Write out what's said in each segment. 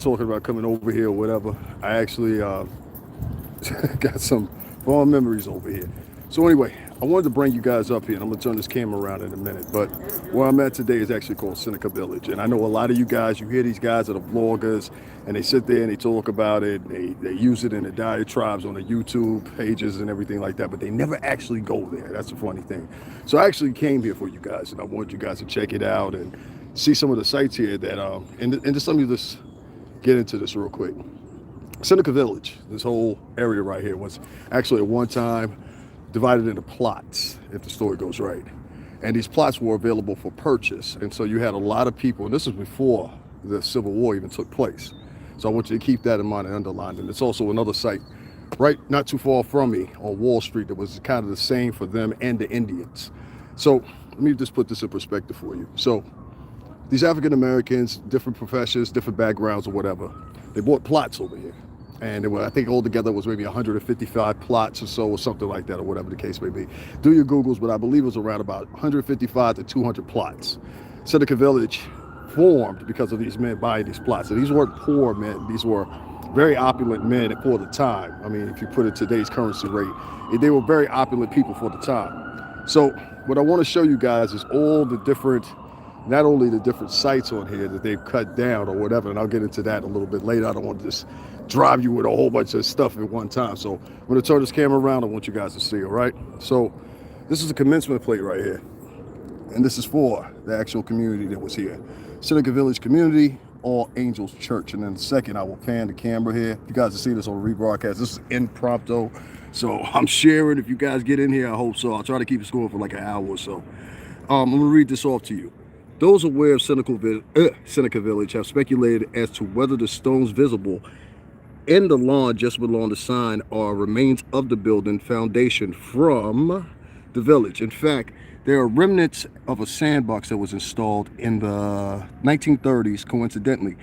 talking about coming over here or whatever, I actually got some fond memories over here. So anyway, I wanted to bring you guys up here, and I'm gonna turn this camera around in a minute. But where I'm at today is actually called Seneca Village, and I know a lot of you guys. You hear these guys that are vloggers, and they sit there and they talk about it. They use it in the diatribes on the YouTube pages and everything like that, but they never actually go there. That's the funny thing. So I actually came here for you guys, and I want you guys to check it out and see some of the sites here that and just let me just get into this real quick. Seneca Village, this whole area right here, was actually at one time divided into plots, if the story goes right. And these plots were available for purchase. And so you had a lot of people, and this is before the Civil War even took place. So I want you to keep that in mind and underline it. And it's also another site right not too far from me on Wall Street that was kind of the same for them and the Indians. So let me just put this in perspective for you. So these African Americans, different professions, different backgrounds or whatever, they bought plots over here. And I think altogether it was maybe 155 plots or so, or something like that, or whatever the case may be. Do your Googles, but I believe it was around about 155 to 200 plots. Seneca Village formed because of these men buying these plots. And these weren't poor men. These were very opulent men for the time. I mean, if you put it today's currency rate, they were very opulent people for the time. So what I want to show you guys is all the different, not only the different sites on here that they've cut down or whatever, and I'll get into that a little bit later. I don't want to just drive you with a whole bunch of stuff at one time. So I'm going to turn this camera around. I want you guys to see, all right? So this is a commencement plate right here. And this is for the actual community that was here. Seneca Village Community, All Angels Church. And in a second, I will pan the camera here. You guys will see this on rebroadcast. This is impromptu. So I'm sharing. If you guys get in here, I hope so. I'll try to keep it going for like an hour or so. I'm going to read this off to you. Those aware of Seneca Village have speculated as to whether the stones visible in the lawn just below the sign are remains of the building foundation from the village. In fact, there are remnants of a sandbox that was installed in the 1930s. Coincidentally,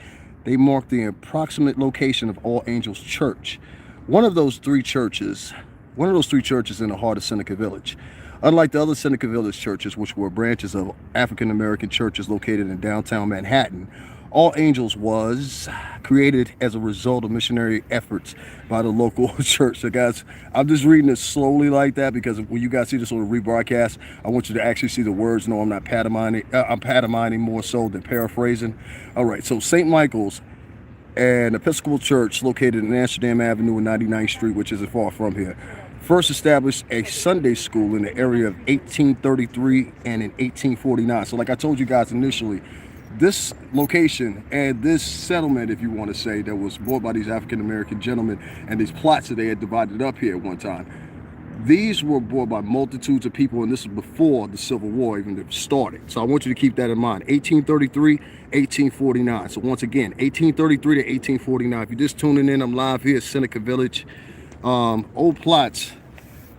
they mark the approximate location of All Angels Church, one of those three churches in the heart of Seneca Village. Unlike the other Seneca Village churches, which were branches of African American churches located in downtown Manhattan, All Angels was created as a result of missionary efforts by the local church. So guys, I'm just reading it slowly like that because when you guys see this on the rebroadcast, I want you to actually see the words. No, I'm not pantomiming. I'm pantomiming more so than paraphrasing. All right, so St. Michael's, an Episcopal church located in Amsterdam Avenue and 99th Street, which isn't far from here, first established a Sunday school in the area of 1833 and in 1849. So like I told you guys initially, this location and this settlement, if you want to say, that was bought by these African-American gentlemen and these plots that they had divided up here at one time, these were bought by multitudes of people, and this is before the Civil War even started. So I want you to keep that in mind. 1833, 1849. So once again, 1833 to 1849. If you're just tuning in, I'm live here at Seneca Village. Old plots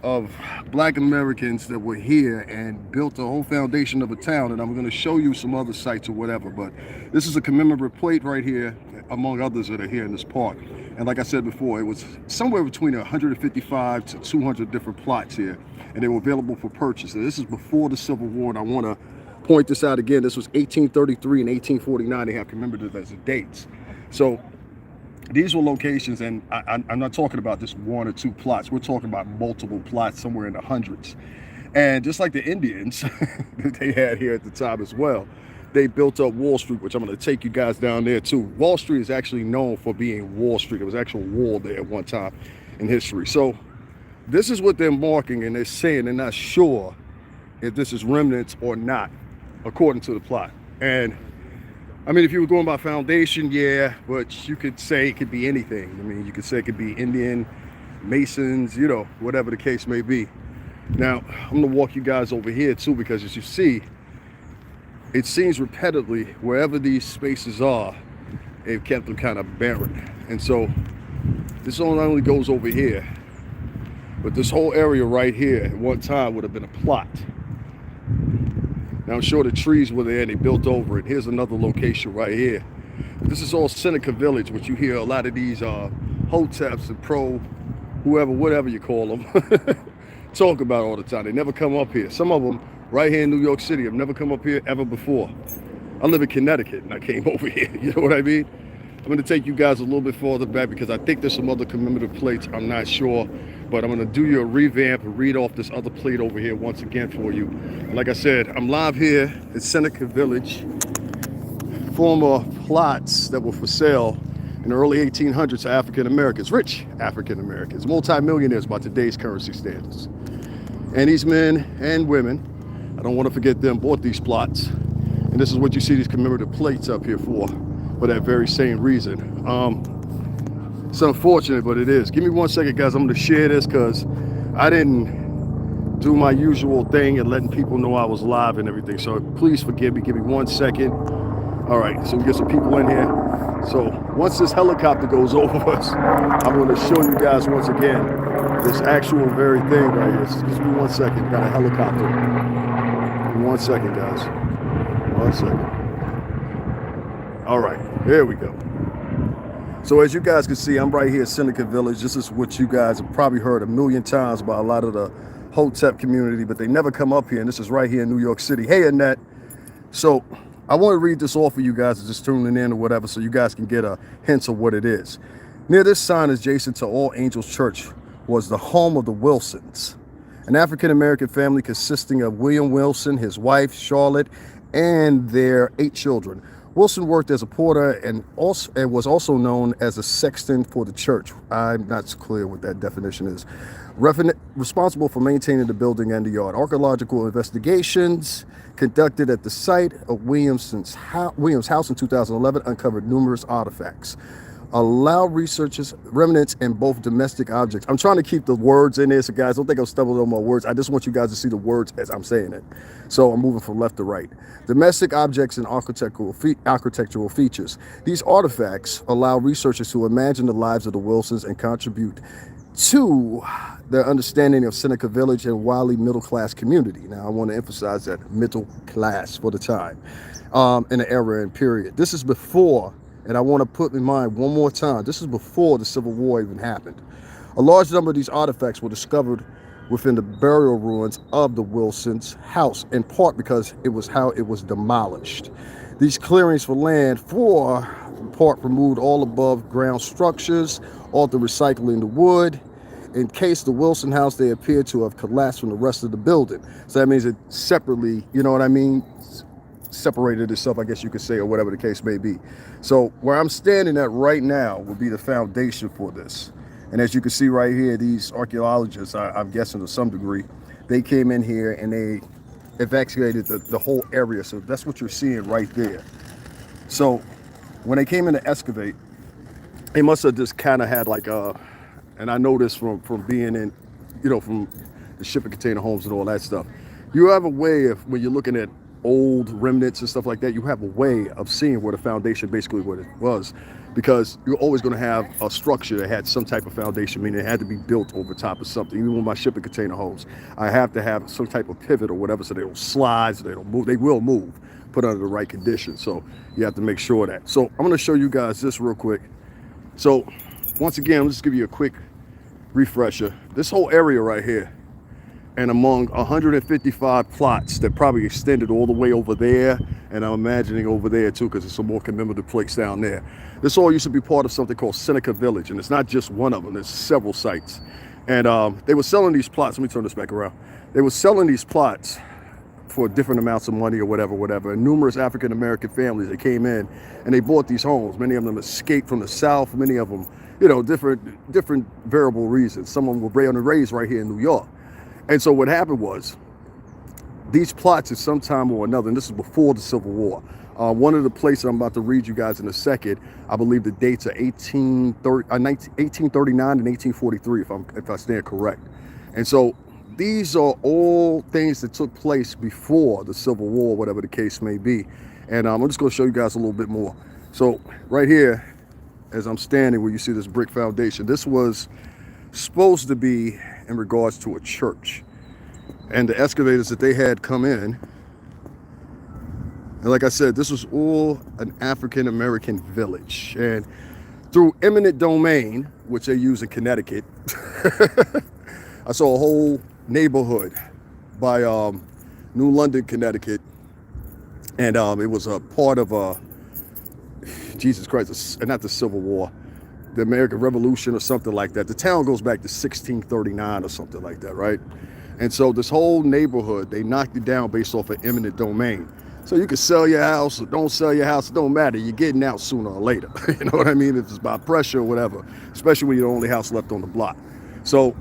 of Black Americans that were here and built the whole foundation of a town, and I'm going to show you some other sites or whatever, but this is a commemorative plate right here, among others that are here in this park. And like I said before, it was somewhere between 155 to 200 different plots here, and they were available for purchase. And this is before the Civil War, and I want to point this out again. This was 1833 and 1849. They have commemorative as the dates. So these were locations, and I'm not talking about just one or two plots. We're talking about multiple plots, somewhere in the hundreds. And just like the Indians that they had here at the time as well, they built up Wall Street, which I'm going to take you guys down there too. Wall Street is actually known for being Wall Street. There was actual wall there at one time in history. So this is what they're marking, and they're saying they're not sure if this is remnants or not, according to the plot. And I mean, if you were going by foundation, yeah, but you could say it could be anything. I mean, you could say it could be Indian, Masons, you know, whatever the case may be. Now, I'm going to walk you guys over here too, because as you see, it seems repetitively, wherever these spaces are, they've kept them kind of barren. And so this not only goes over here, but this whole area right here at one time would have been a plot. Now I'm sure the trees were there and they built over it. Here's another location right here. This is all Seneca Village, which you hear a lot of these hoteps and whoever, whatever you call them, talk about all the time. They never come up here. Some of them right here in New York City have never come up here ever before. I live in Connecticut and I came over here, you know what I mean? I'm going to take you guys a little bit further back because I think there's some other commemorative plates. I'm not sure, but I'm going to do you a revamp and read off this other plate over here once again for you. And like I said, I'm live here at Seneca Village. Former plots that were for sale in the early 1800s to African Americans, rich African Americans, multi-millionaires by today's currency standards. And these men and women, I don't want to forget them, bought these plots. And this is what you see these commemorative plates up here for that very same reason. It's unfortunate, but it is. Give me 1 second, guys. I'm going to share this because I didn't do my usual thing and letting people know I was live and everything. So please forgive me. Give me 1 second. All right, so we get some people in here. So once this helicopter goes over us, I'm going to show you guys once again this actual very thing right here. Just give me 1 second. Got a helicopter. Give me 1 second, guys. 1 second. All right, here we go. So as you guys can see, I'm right here at Seneca Village. This is what you guys have probably heard a million times by a lot of the Hotep community, but they never come up here. And this is right here in New York City. Hey, Annette. So I want to read this off for you guys just tuning in or whatever so you guys can get a hint of what it is. Near this sign adjacent to All Angels Church was the home of the Wilsons, an African-American family consisting of William Wilson, his wife, Charlotte, and their 8 children. Wilson worked as a porter and was also known as a sexton for the church. I'm not clear what that definition is. Responsible for maintaining the building and the yard. Archaeological investigations conducted at the site of Williams' house in 2011 uncovered numerous artifacts. Allow researchers remnants in both domestic objects. I'm trying to keep the words in there, so guys, don't think I'm stumbling on my words. I just want you guys to see the words as I'm saying it. So I'm moving from left to right. Domestic objects and architectural features. These artifacts allow researchers to imagine the lives of the Wilsons and contribute to their understanding of Seneca Village and Wiley middle-class community. Now, I want to emphasize that middle class for the time, in the era and period. This is before, and I want to put in mind one more time, this is before the Civil War even happened. A large number of these artifacts were discovered within the burial ruins of the Wilsons' house, in part because it was how it was demolished. These clearings for land part removed all above ground structures, altered recycling the wood. In case the Wilson house, they appear to have collapsed from the rest of the building. So that means it separately, you know what I mean? Separated itself, I guess you could say, or whatever the case may be. So where I'm standing at right now would be the foundation for this. And as you can see right here, these archaeologists, I'm guessing to some degree, they came in here and they evacuated the whole area. So that's what you're seeing right there. So when they came in to excavate, they must have just kind of had like and I know this from being in, you know, from the shipping container homes and all that stuff. You have a way of, when you're looking at old remnants and stuff like that, you have a way of seeing where the foundation, basically what it was, because you're always going to have a structure that had some type of foundation, meaning it had to be built over top of something. Even with my shipping container homes, I have to have some type of pivot or whatever so they don't slide, so they don't move. They will move, put under the right conditions. So you have to make sure of that. So I'm going to show you guys this real quick. So once again, let's give you a quick refresher. This whole area right here, and among 155 plots that probably extended all the way over there, and I'm imagining over there too, because there's some more commemorative plates down there. This all used to be part of something called Seneca Village, and it's not just one of them, there's several sites. And they were selling these plots, let me turn this back around. They were selling these plots for different amounts of money or whatever, and numerous African-American families that came in and they bought these homes. Many of them escaped from the South, many of them, you know, different variable reasons. Some of them were raised right here in New York. And so what happened was, these plots at some time or another, and this is before the Civil War, one of the places I'm about to read you guys in a second, I believe the dates are 1839 and 1843, if I stand correct. And so these are all things that took place before the Civil War, whatever the case may be. And I'm just going to show you guys a little bit more. So right here, as I'm standing where you see this brick foundation, this was supposed to be in regards to a church, and the excavators that they had come in, and like I said, this was all an African-American village, and through eminent domain, which they use in Connecticut, I saw a whole neighborhood by New London, Connecticut, and it was a part of a Jesus Christ, not the Civil War, the American Revolution or something like that. The town goes back to 1639 or something like that, right? And so this whole neighborhood, they knocked it down based off of eminent domain. So you can sell your house or don't sell your house, it don't matter. You're getting out sooner or later. You know what I mean? If it's by pressure or whatever, especially when you're the only house left on the block. So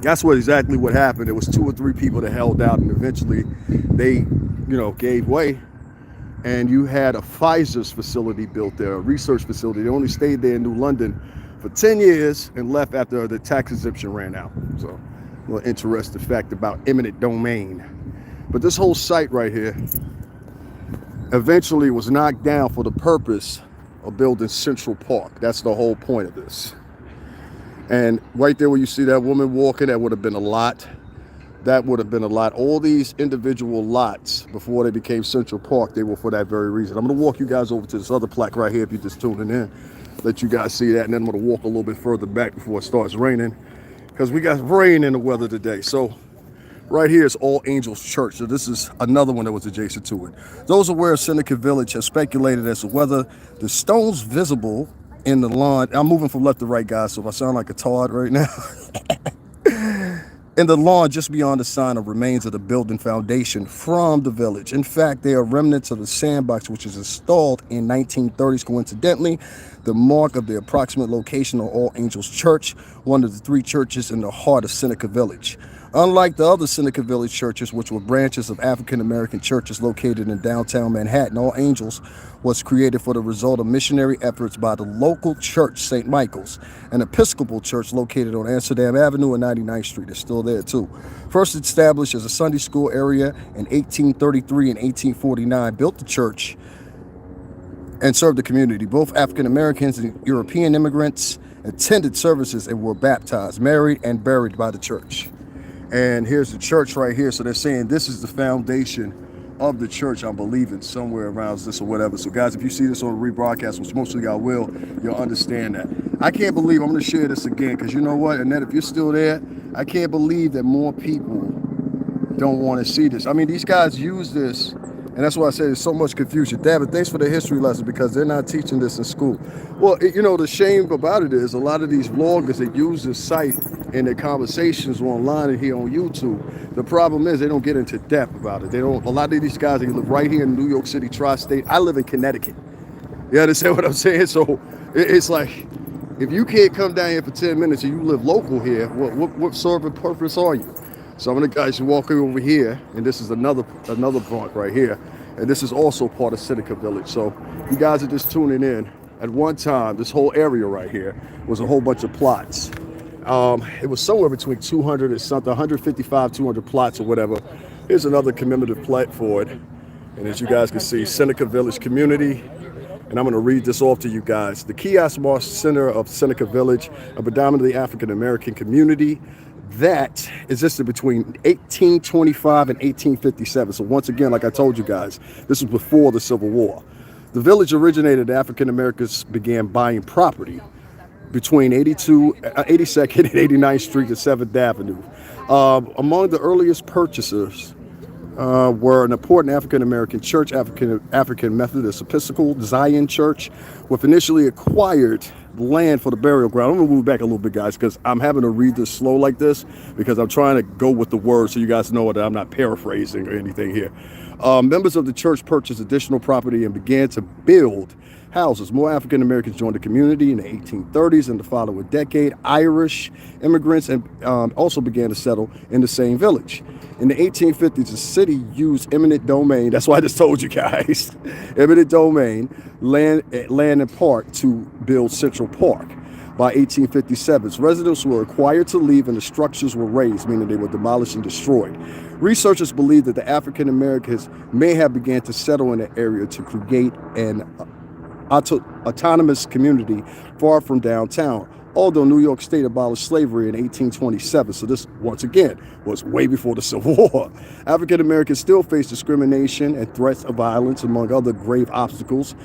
that's exactly what happened. There was 2 or 3 people that held out, and eventually they, gave way. And you had a Pfizer's facility built there, a research facility. They only stayed there in New London for 10 years and left after the tax exemption ran out. So a little interesting fact about eminent domain. But this whole site right here eventually was knocked down for the purpose of building Central Park. That's the whole point of this. And right there where you see that woman walking, that would have been a lot. That would have been a lot. All these individual lots before they became Central Park, they were for that very reason. I'm going to walk you guys over to this other plaque right here if you're just tuning in. Let you guys see that. And then I'm going to walk a little bit further back before it starts raining, because we got rain in the weather today. So right here is All Angels Church. So this is another one that was adjacent to it. Those aware of Seneca Village have speculated as to whether the stones visible in the lawn, I'm moving from left to right, guys, so if I sound like a tard right now, in the lawn just beyond the sign of remains of the building foundation from the village. In fact, they are remnants of the sandbox, which was installed in 1930s. Coincidentally, the mark of the approximate location of All Angels Church, one of the 3 churches in the heart of Seneca Village. Unlike the other Seneca Village churches, which were branches of African-American churches located in downtown Manhattan, All Angels was created for the result of missionary efforts by the local church, St. Michael's, an Episcopal church located on Amsterdam Avenue and 99th Street. It's still there, too. First established as a Sunday school area in 1833 and 1849, built the church and served the community. Both African-Americans and European immigrants attended services and were baptized, married, and buried by the church. And here's the church right here. So they're saying this is the foundation of the church, I'm believing, somewhere around this or whatever. So guys, if you see this on a rebroadcast, which most of y'all will, you'll understand that. I can't believe, I'm going to share this again, because you know what, Annette, if you're still there, I can't believe that more people don't want to see this. I mean, these guys use this, and that's why I say there's so much confusion. David, thanks for the history lesson, because they're not teaching this in school. Well, the shame about it is a lot of these vloggers that use this site in their conversations online and here on YouTube, the problem is they don't get into depth about it. A lot of these guys, they live right here in New York City, tri-state. I live in Connecticut. You understand what I'm saying? So it's like, if you can't come down here for 10 minutes and you live local here, what sort of purpose are you? So I'm going to guys walking over here, and this is another block right here, and this is also part of Seneca Village. So you guys are just tuning in. At one time, this whole area right here was a whole bunch of plots. It was somewhere between 200 and something, 155, 200 plots or whatever. Here's another commemorative plaque for it. And as you guys can see, Seneca Village Community. And I'm going to read this off to you guys. The Kiosk Marsh Center of Seneca Village, a predominantly African-American community that existed between 1825 and 1857. So once again, like I told you guys, this was before the Civil War. The village originated, African Americans began buying property between 82nd and 89th Street and 7th Avenue. Among the earliest purchasers were an important African-American church, African Methodist Episcopal Zion Church, with initially acquired land for the burial ground. I'm going to move back a little bit, guys, because I'm having to read this slow like this because I'm trying to go with the words so you guys know that I'm not paraphrasing or anything here. Members of the church purchased additional property and began to build houses. More African Americans joined the community in the 1830s and the following decade. Irish immigrants also began to settle in the same village. In the 1850s, the city used eminent domain. That's why I just told you guys. Eminent domain, land and park to build Central Park. By 1857, residents were required to leave and the structures were razed, meaning they were demolished and destroyed. Researchers believe that the African Americans may have begun to settle in the area to create an autonomous community far from downtown, although New York State abolished slavery in 1827. So this, once again, was way before the Civil War. African Americans still face discrimination and threats of violence, among other grave obstacles.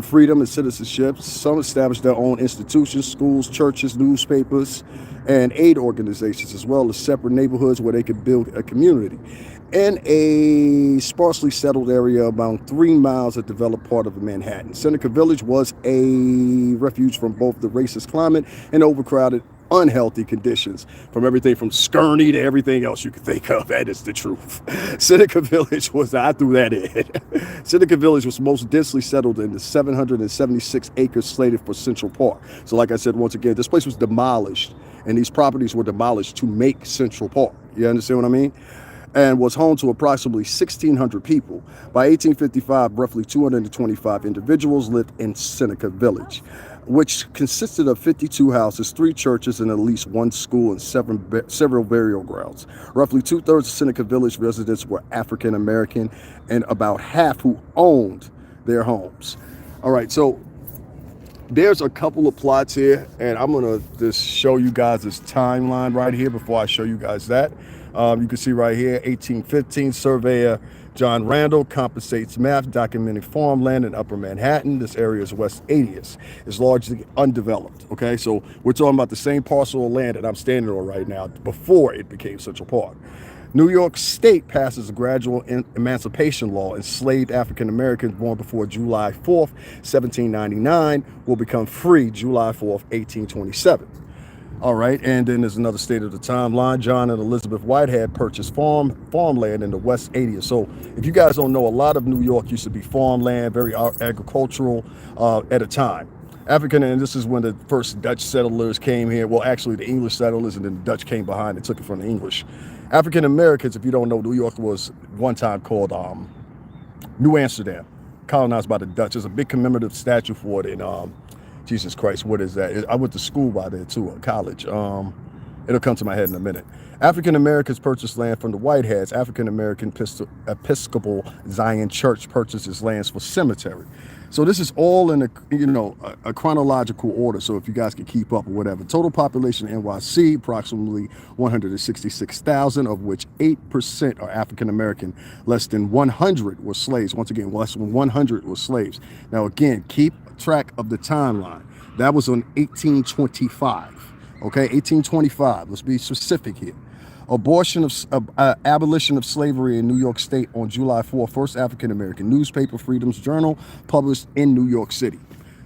freedom and citizenship. Some established their own institutions, schools, churches, newspapers, and aid organizations, as well as separate neighborhoods where they could build a community. In a sparsely settled area about 3 miles of developed part of Manhattan, Seneca Village was a refuge from both the racist climate and overcrowded, unhealthy conditions, from everything from scurvy to everything else you could think of. That is the truth. Seneca Village was, I threw that in. Seneca Village was most densely settled in the 776 acres slated for Central Park. So like I said, once again, this place was demolished, and these properties were demolished to make Central Park. You understand what I mean? And was home to approximately 1,600 people. By 1855, roughly 225 individuals lived in Seneca Village, which consisted of 52 houses, 3 churches, and at least 1 school and several burial grounds. Roughly 2/3 of Seneca Village residents were African American, and about half who owned their homes. All right, so there's a couple of plots here, and I'm gonna just show you guys this timeline right here before I show you guys that. You can see right here, 1815, surveyor John Randall compensates maps documenting farmland in Upper Manhattan. This area is West 80th. It's largely undeveloped, okay? So we're talking about the same parcel of land that I'm standing on right now before it became Central Park. New York State passes a gradual emancipation law. Enslaved African Americans born before July 4th, 1799 will become free July 4th, 1827. All right, and then there's another state of the timeline. John and Elizabeth Whitehead purchased farmland in the West 80th. So if you guys don't know, a lot of New York used to be farmland, very agricultural at a time. And this is when the first Dutch settlers came here. Well, actually the English settlers, and then the Dutch came behind and took it from the English. African Americans, if you don't know, New York was one time called New Amsterdam, colonized by the Dutch. There's a big commemorative statue for it in Jesus Christ, what is that? I went to school by there too, college. It'll come to my head in a minute. African Americans purchased land from the Whiteheads. African American Episcopal Zion Church purchases lands for cemetery. So this is all in a chronological order. So if you guys can keep up or whatever. Total population in NYC, approximately 166,000, of which 8% are African American. Less than 100 were slaves. Once again, less than 100 were slaves. Now again, keep track of the timeline. That was on 1825. Okay, 1825. Let's be specific here. Abolition of slavery in New York State on July 4, first African American newspaper, Freedom's Journal, published in New York City.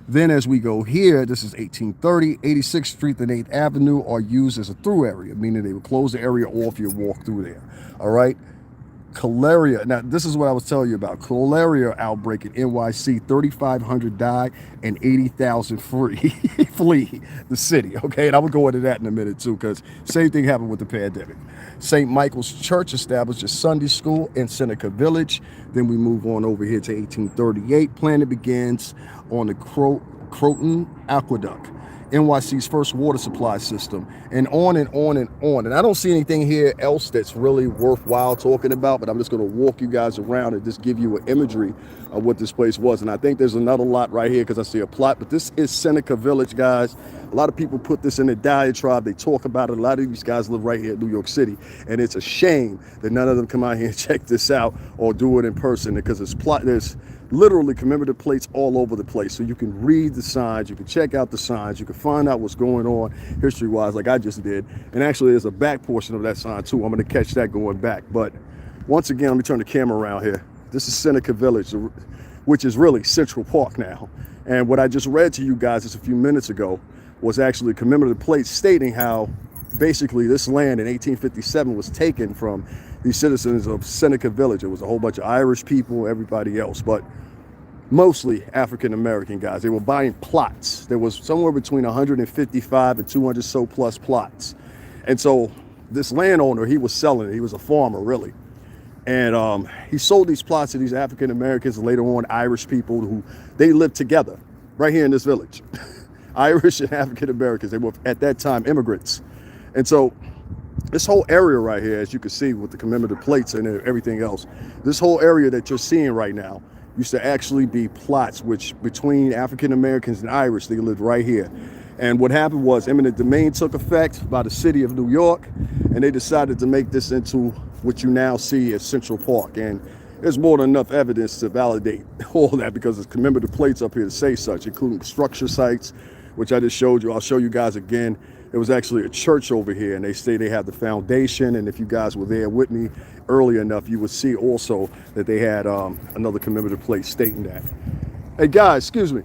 Then as we go here, this is 1830, 86th Street and 8th Avenue are used as a through area, meaning they would close the area off you walk through there. All right. Cholera. Now, this is what I was telling you about. Cholera outbreak in NYC, 3,500 died and 80,000 flee the city. Okay, and I will go into that in a minute too, because same thing happened with the pandemic. St. Michael's Church established a Sunday school in Seneca Village. Then we move on over here to 1838. Planning begins on the Croton Aqueduct, NYC's first water supply system, and on and on and on. And I don't see anything here else that's really worthwhile talking about, but I'm just going to walk you guys around and just give you an imagery of what this place was. And I think there's another lot right here because I see a plot, but this is Seneca Village, guys. A lot of people put this in a diatribe. They talk about it. A lot of these guys live right here in New York City, and it's a shame that none of them come out here and check this out or do it in person, because there's literally commemorative plates all over the place. So you can read the signs, you can check out the signs, you can find out what's going on history-wise like I just did. And actually there's a back portion of that sign too. I'm gonna catch that going back. But once again, let me turn the camera around here. This is Seneca Village, which is really Central Park now. And what I just read to you guys just a few minutes ago was actually a commemorative plate stating how basically this land in 1857 was taken from the citizens of Seneca Village. It was a whole bunch of Irish people, everybody else, but mostly African-American guys. They were buying plots. There was somewhere between 155 and 200 so plus plots. And so this landowner, he was selling it. He was a farmer, really. And he sold these plots to these African-Americans and later on Irish people who, they lived together right here in this village. Irish and African-Americans, they were at that time immigrants. And so this whole area right here, as you can see with the commemorative plates and everything else, this whole area that you're seeing right now used to actually be plots which between African Americans and Irish, they lived right here. And what happened was eminent domain took effect by the city of New York, and they decided to make this into what you now see as Central Park. And there's more than enough evidence to validate all that because there's commemorative plates up here to say such, including structure sites, which I just showed you. I'll show you guys again. It was actually a church over here, and they say they have the foundation. And if you guys were there with me early enough, you would see also that they had another commemorative plate stating that. Hey guys, excuse me.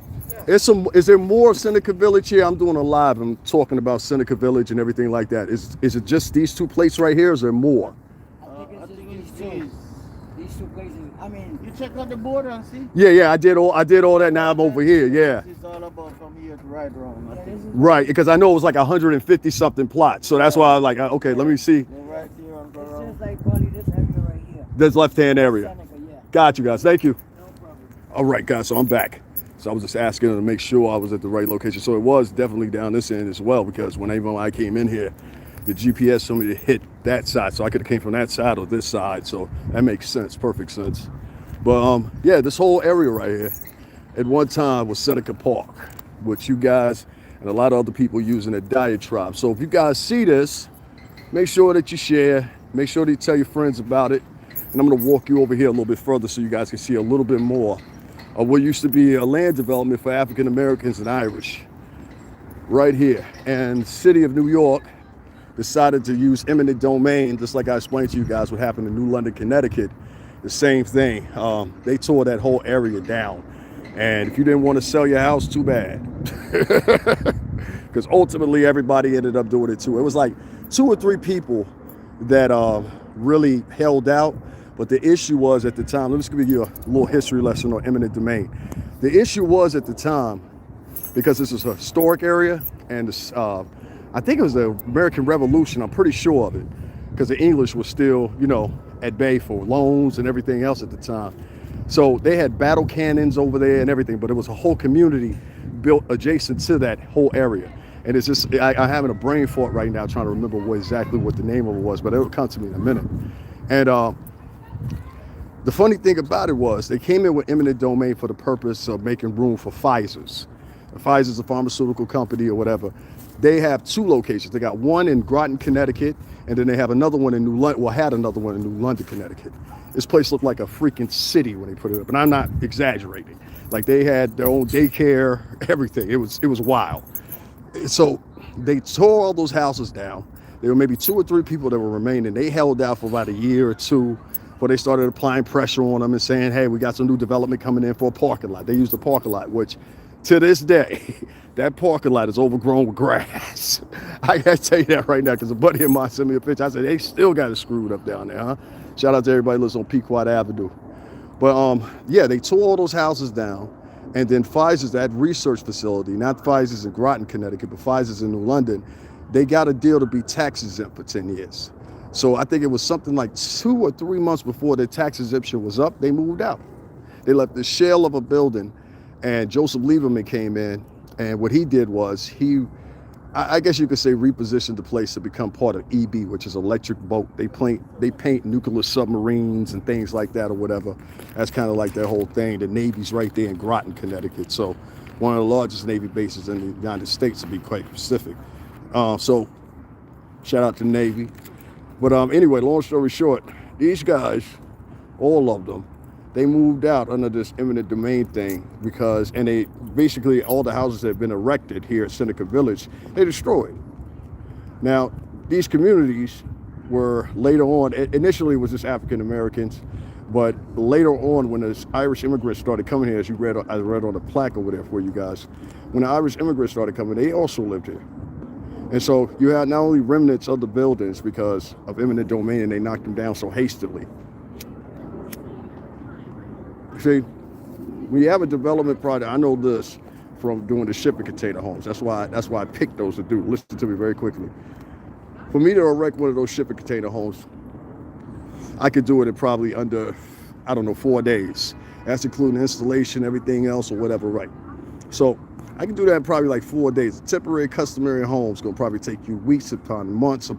Is there more Seneca Village here? I'm doing a live. I'm talking about Seneca Village and everything like that. Is it just these two plates right here? Or is there more? I think it's these two places. I mean, you check out the border and see. Yeah. I did all that. Now I'm over here. Yeah. It's all about from here to right around. I think. Right, because I know it was like 150 something plots. So that's why I was like, okay, let me see. They're right here and go It's around. just like probably this area right here. This left-hand area. Seneca, yeah. Got you guys. Thank you. No problem. All right, guys. So I'm back. So I was just asking to make sure I was at the right location. So it was definitely down this end as well, because whenever I came in here, the GPS told me to hit that side. So I could have came from that side or this side. So that makes sense. Perfect sense. But yeah, this whole area right here at one time was Seneca Park, which you guys and a lot of other people using a diatribe. So if you guys see this, make sure that you share. Make sure that you tell your friends about it. And I'm going to walk you over here a little bit further so you guys can see a little bit more of what used to be a land development for African Americans and Irish right here. And the city of New York decided to use eminent domain, just like I explained to you guys what happened in New London, Connecticut. The same thing. They tore that whole area down. And if you didn't want to sell your house, too bad. Because ultimately everybody ended up doing it too. It was like 2 or 3 people that really held out. But the issue was at the time, let me just give you a little history lesson on eminent domain. The issue was at the time, because this is a historic area, and this, I think it was the American Revolution, I'm pretty sure of it, because the English was still, at bay for loans and everything else at the time. So they had battle cannons over there and everything, but it was a whole community built adjacent to that whole area. And it's just, I'm having a brain fart right now trying to remember exactly what the name of it was, but it'll come to me in a minute. And the funny thing about it was they came in with eminent domain for the purpose of making room for Pfizer's. Pfizer's a pharmaceutical company or whatever. They have 2 locations. They got one in Groton, Connecticut, and then they have another one in New London, had another one in New London, Connecticut. This place looked like a freaking city when they put it up, and I'm not exaggerating. Like they had their own daycare, everything. It was wild. So they tore all those houses down. There were maybe 2 or 3 people that were remaining. They held out for about a year or 2 before they started applying pressure on them and saying, hey, we got some new development coming in for a parking lot. They used the parking lot, which to this day, that parking lot is overgrown with grass. I gotta tell you that right now, because a buddy of mine sent me a picture. I said, they still got it screwed up down there, huh? Shout out to everybody who lives on Pequot Avenue. But yeah, they tore all those houses down. And then Pfizer's, that research facility, not Pfizer's in Groton, Connecticut, but Pfizer's in New London, they got a deal to be tax exempt for 10 years. So I think it was something like 2 or 3 months before their tax exemption was up, they moved out. They left the shell of a building, and Joseph Lieberman came in, and what he did was I guess you could say, repositioned the place to become part of EB, which is electric boat. They paint nuclear submarines and things like that or whatever. That's kind of like their whole thing. The Navy's right there in Groton, Connecticut. So one of the largest Navy bases in the United States, to be quite specific. So shout out to the Navy. But anyway, long story short, these guys, all of them, they moved out under this eminent domain thing and they basically, all the houses that have been erected here at Seneca Village, they destroyed. Now, these communities were later on, initially it was just African Americans, but later on when the Irish immigrants started coming here, as I read on the plaque over there for you guys, when the Irish immigrants started coming, they also lived here. And so you had not only remnants of the buildings because of eminent domain, and they knocked them down so hastily. See, when you have a development project, I know this from doing the shipping container homes. That's why I picked those to do. Listen to me very quickly. For me to erect one of those shipping container homes, I could do it in probably under, 4 days. That's including installation, everything else or whatever, right? So I can do that in probably like 4 days. A temporary customary home is going to probably take you weeks upon months.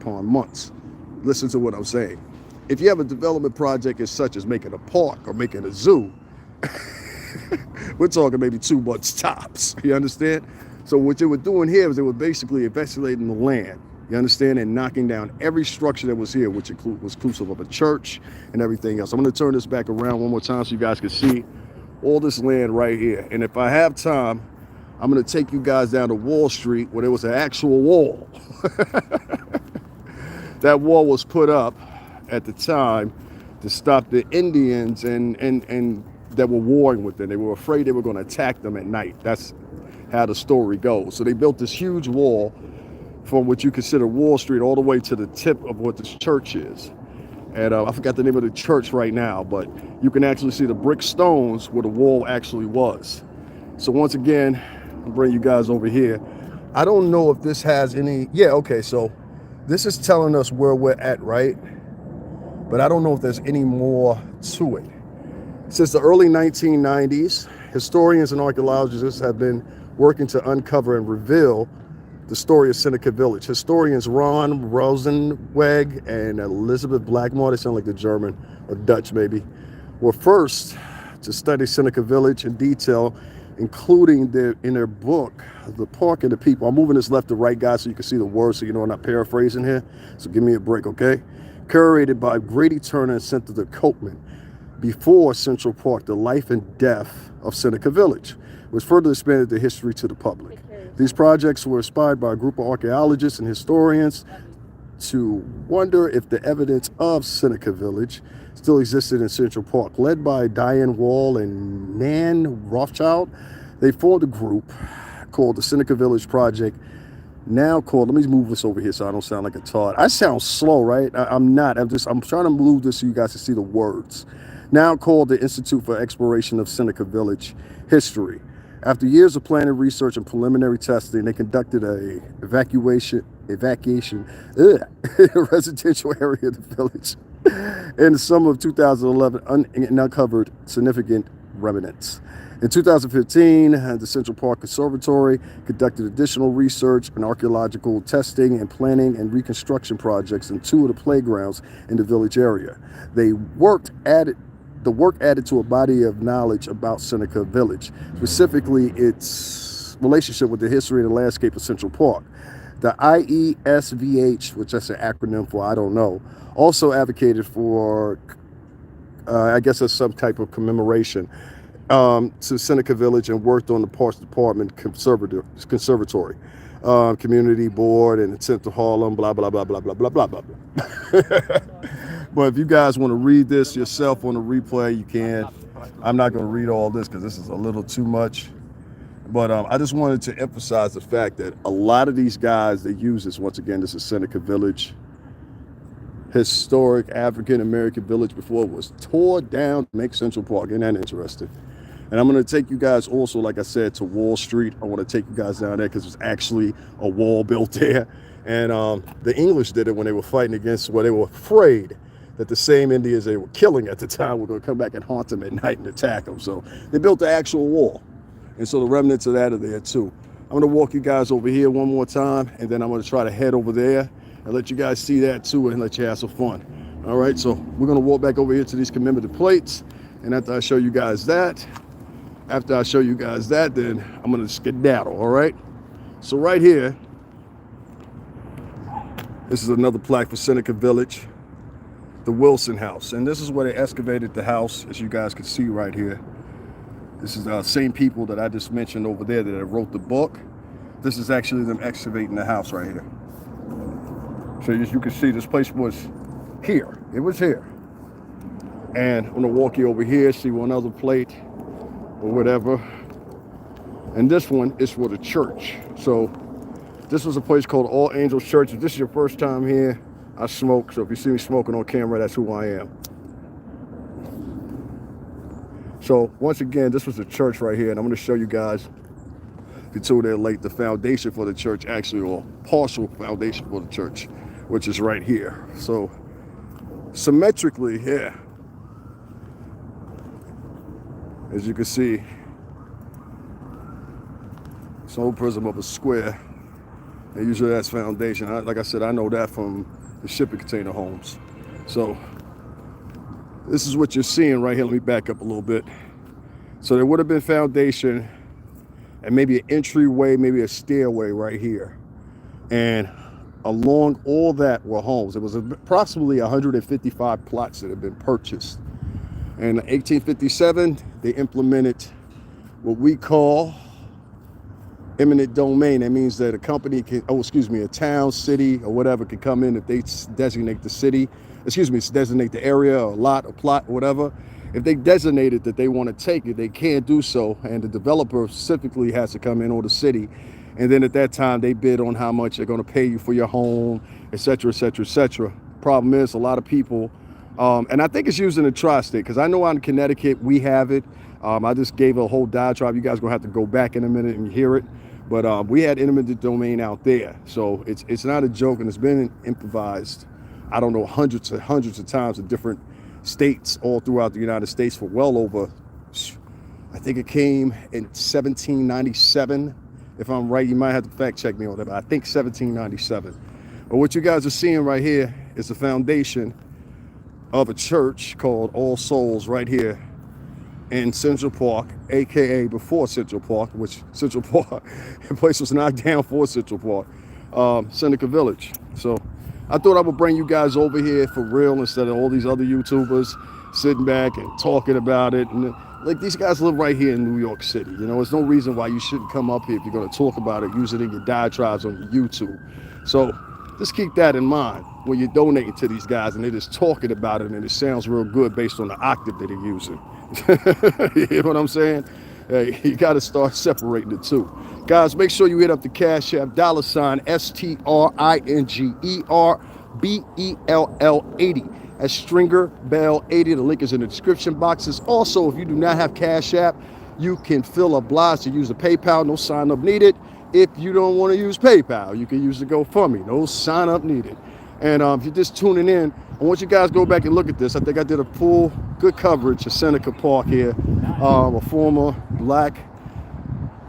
Listen to what I'm saying. If you have a development project as such as making a park or making a zoo, we're talking maybe 2 months tops. You understand? So what they were doing here was they were basically investigating the land. You understand? And knocking down every structure that was here, which was inclusive of a church and everything else. I'm going to turn this back around one more time so you guys can see all this land right here. And if I have time, I'm going to take you guys down to Wall Street where there was an actual wall. That wall was put up at the time to stop the Indians and that were warring with them. They were afraid they were going to attack them at night. That's how the story goes. So they built this huge wall from what you consider Wall Street all the way to the tip of what this church is. And I forgot the name of the church right now, but you can actually see the brick stones where the wall actually was. So once again, I'll bring you guys over here. I don't know if this has any, yeah, okay, so this is telling us where we're at, right? But I don't know if there's any more to it. Since the early 1990s, historians and archaeologists have been working to uncover and reveal the story of Seneca Village. Historians Ron Rosenweg and Elizabeth Blackmore, they sound like the German or Dutch maybe, were first to study Seneca Village in detail, including in their book, The Park and the People. I'm moving this left to right, guys, so you can see the words so you know I'm not paraphrasing here. So give me a break, okay? Curated by Grady Turner and sent to the Copeman. Before Central Park, the life and death of Seneca Village was further expanded the history to the public. These projects were inspired by a group of archaeologists and historians to wonder if the evidence of Seneca Village still existed in Central Park. Led by Diane Wall and Nan Rothschild, they formed a group called the Seneca Village Project, now called, let me move this over here so I don't sound like a tart. I sound slow, right? I'm not. I'm trying to move this so you guys can see the words. Now called the Institute for Exploration of Seneca Village History. After years of planning, research, and preliminary testing, they conducted a evacuation residential area of the village in the summer of 2011 and uncovered significant remnants. In 2015, the Central Park Conservatory conducted additional research and archaeological testing and planning and reconstruction projects in 2 of the playgrounds in the village area. The work added to a body of knowledge about Seneca Village, specifically its relationship with the history and the landscape of Central Park. The IESVH, which that's an acronym for I don't know, also advocated for, I guess that's some type of commemoration to Seneca Village and worked on the Parks Department Conservatory, Community Board, and the Central Harlem, blah, blah, blah, blah, blah, blah, blah, blah, blah. But if you guys want to read this yourself on the replay, you can. I'm not going to read all this because this is a little too much. But I just wanted to emphasize the fact that a lot of these guys, they use this, once again, this is Seneca Village, historic African-American village before it was tore down to make Central Park. Isn't that interesting? And I'm going to take you guys also, like I said, to Wall Street. I want to take you guys down there because there's actually a wall built there. And the English did it when they were fighting against, well, they were afraid that the same Indians they were killing at the time were going to come back and haunt them at night and attack them. So they built the actual wall. And so the remnants of that are there too. I'm going to walk you guys over here one more time, and then I'm going to try to head over there and let you guys see that too and let you have some fun. All right, so we're going to walk back over here to these commemorative plates. And after I show you guys that, then I'm going to skedaddle, all right? So right here, this is another plaque for Seneca Village, the Wilson House. And this is where they excavated the house, as you guys can see right here. This is the same people that I just mentioned over there that wrote the book. This is actually them excavating the house right here. So as you can see, this place was here. It was here. And I'm gonna walk you over here, see one other plate or whatever. And this one is for the church. So this was a place called All Angels Church. If this is your first time here, I smoke. So if you see me smoking on camera, that's who I am. So once again, this was the church right here, and I'm going to show you guys, if you're too there late, the foundation for the church, actually, or partial foundation for the church, which is right here. So symmetrically here, as you can see, it's an old prism of a square, and usually that's foundation. Like I said, I know that from the shipping container homes. So this is what you're seeing right here. Let me back up a little bit. So there would have been foundation and maybe an entryway, maybe a stairway right here. And along all that were homes. It was approximately 155 plots that had been purchased. And in 1857, they implemented what we call eminent domain. That means that a company can, a town, city, or whatever can come in if they designate the city, designate the area, or a lot, a plot, whatever. If they designated that they want to take it, they can't do so. And the developer specifically has to come in, or the city. And then at that time, they bid on how much they're going to pay you for your home, et cetera, et cetera, et cetera. Problem is, a lot of people, and I think it's used in the tri-state, because I know out in Connecticut, we have it. I just gave a whole diatribe. You guys are going to have to go back in a minute and hear it. But we had eminent domain out there. So it's not a joke, and it's been improvised, I don't know, hundreds and hundreds of times in different states all throughout the United States for well over, I think it came in 1797. If I'm right, you might have to fact check me on that, but I think 1797. But what you guys are seeing right here is the foundation of a church called All Souls right here in Central Park, aka before Central Park, which Central Park, the place was knocked down for Central Park, Seneca Village. So I thought I would bring you guys over here for real instead of all these other YouTubers sitting back and talking about it. And like, these guys live right here in New York City. You know, there's no reason why you shouldn't come up here if you're going to talk about it, use it in your diatribes on your YouTube. So just keep that in mind when you're donating to these guys and they're just talking about it and it sounds real good based on the octave that they're using. You hear what I'm saying? You got to start separating the two. Guys, make sure you hit up the Cash App, $ STRINGERBELL80. That's Stringer Bell 80. The link is in the description boxes. Also, if you do not have Cash App, you can feel obliged to use the PayPal. No sign up needed. If you don't want to use PayPal, you can use the GoFundMe. No sign up needed. And if you're just tuning in, I want you guys to go back and look at this. I think I did a full, good coverage of Seneca Park here, a former black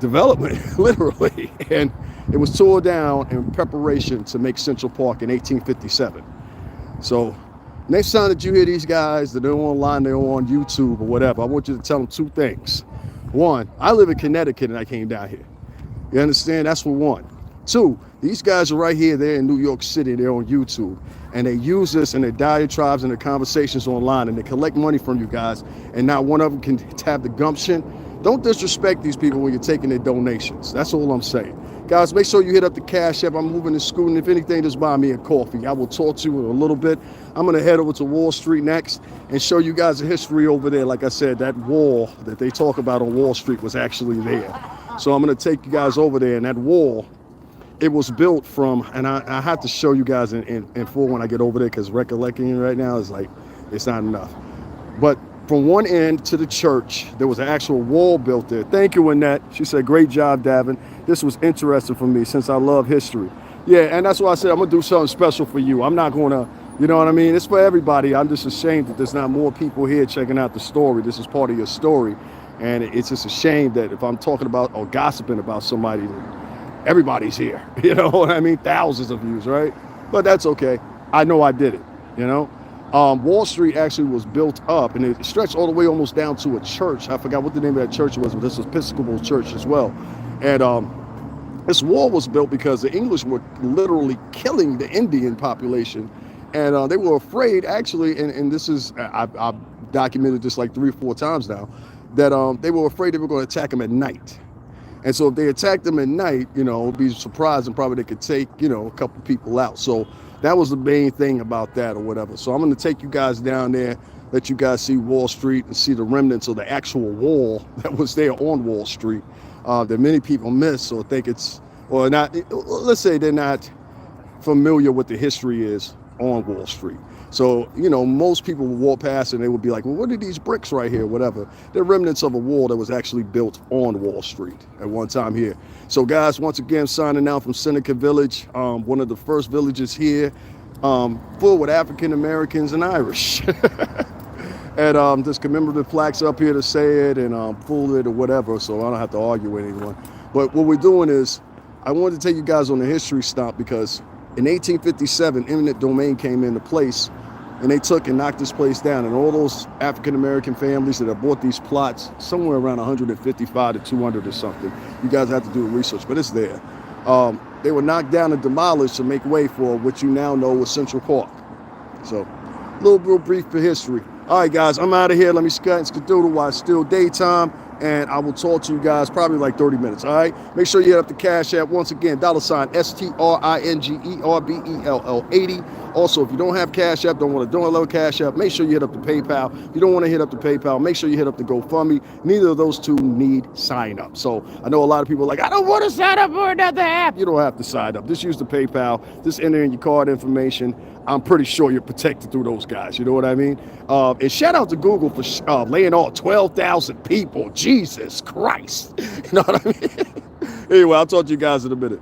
development, literally. And it was tore down in preparation to make Central Park in 1857. So next time that you hear these guys, that they're online, they're on YouTube or whatever, I want you to tell them two things. One, I live in Connecticut and I came down here. You understand? That's for one. Two, these guys are right here. They're in New York City. They're on YouTube. And they use this in their diatribes and their conversations online. And they collect money from you guys. And not one of them can have the gumption. Don't disrespect these people when you're taking their donations. That's all I'm saying. Guys, make sure you hit up the Cash App. I'm moving to school. And if anything, just buy me a coffee. I will talk to you in a little bit. I'm going to head over to Wall Street next and show you guys the history over there. Like I said, that wall that they talk about on Wall Street was actually there. So I'm going to take you guys over there. And that wall, it was built from, and I have to show you guys in full when I get over there, because recollecting it right now is like, it's not enough. But from one end to the church, there was an actual wall built there. Thank you, Annette. She said, great job, Davin. This was interesting for me since I love history. Yeah, and that's why I said I'm going to do something special for you. I'm not going to, you know what I mean? It's for everybody. I'm just ashamed that there's not more people here checking out the story. This is part of your story. And it's just a shame that if I'm talking about or gossiping about somebody, everybody's here. You know what I mean? Thousands of views, right? But that's okay. I know I did it, you know? Wall Street actually was built up, and it stretched all the way almost down to a church. I forgot what the name of that church was, but this was Episcopal Church as well. And this wall was built because the English were literally killing the Indian population. And they were afraid, actually, and this is, I've documented this like 3 or 4 times now, that they were afraid they were going to attack them at night. And so if they attacked them at night, you know, be surprised and probably they could take, you know, a couple people out. So that was the main thing about that or whatever. So I'm going to take you guys down there, let you guys see Wall Street and see the remnants of the actual wall that was there on Wall Street that many people miss or think it's, or not, let's say they're not familiar with the history is on Wall Street. So, you know, most people would walk past and they would be like, well, what are these bricks right here, whatever. They're remnants of a wall that was actually built on Wall Street at one time here. So, guys, once again, signing out from Seneca Village, one of the first villages here, full with African Americans and Irish. And there's commemorative plaques up here to say it and full it or whatever, so I don't have to argue with anyone. But what we're doing is, I wanted to take you guys on the history stop because in 1857, eminent domain came into place. And they took and knocked this place down. And all those African-American families that have bought these plots, somewhere around 155 to 200 or something. You guys have to do the research, but it's there. They were knocked down and demolished to make way for what you now know as Central Park. So, a little real brief for history. All right, guys, I'm out of here. Let me skedaddle while it's still daytime, and I will talk to you guys probably like 30 minutes, all right? Make sure you hit up the Cash App. Once again, $STRINGERBELL80. Also, if you don't have Cash App, don't want to download Cash App, make sure you hit up the PayPal. If you don't want to hit up the PayPal, make sure you hit up the GoFundMe. Neither of those two need sign up. So I know a lot of people are like, I don't want to sign up for another app. You don't have to sign up. Just use the PayPal. Just enter in your card information. I'm pretty sure you're protected through those guys. You know what I mean? And shout out to Google for laying off 12,000 people. Jesus Christ. You know what I mean? Anyway, I'll talk to you guys in a minute.